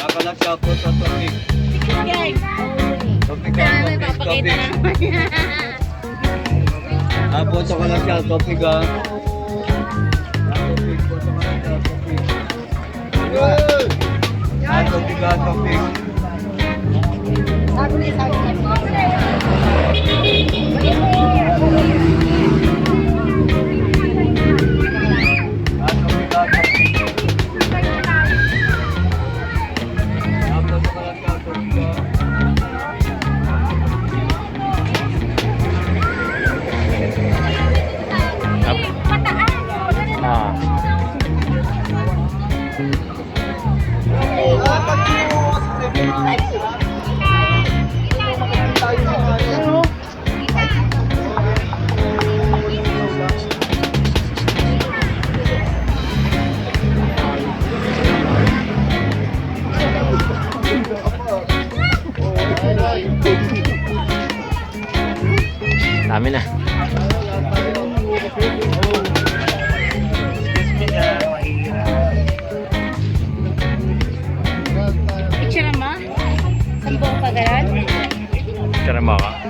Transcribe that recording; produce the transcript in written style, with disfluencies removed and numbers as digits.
Nakalag siya po sa topic. Guys, Topic sana ah, may topic, papakita topic. na naman. Punta ko lang siya, topic ah. Topic, punta ko lang siya, topic. Topic ah, topic. Topic ah, topic. Punta ko lang siya, topic ah. Dami na. Picture mo? Sa buong pagalan? Tara mo ka.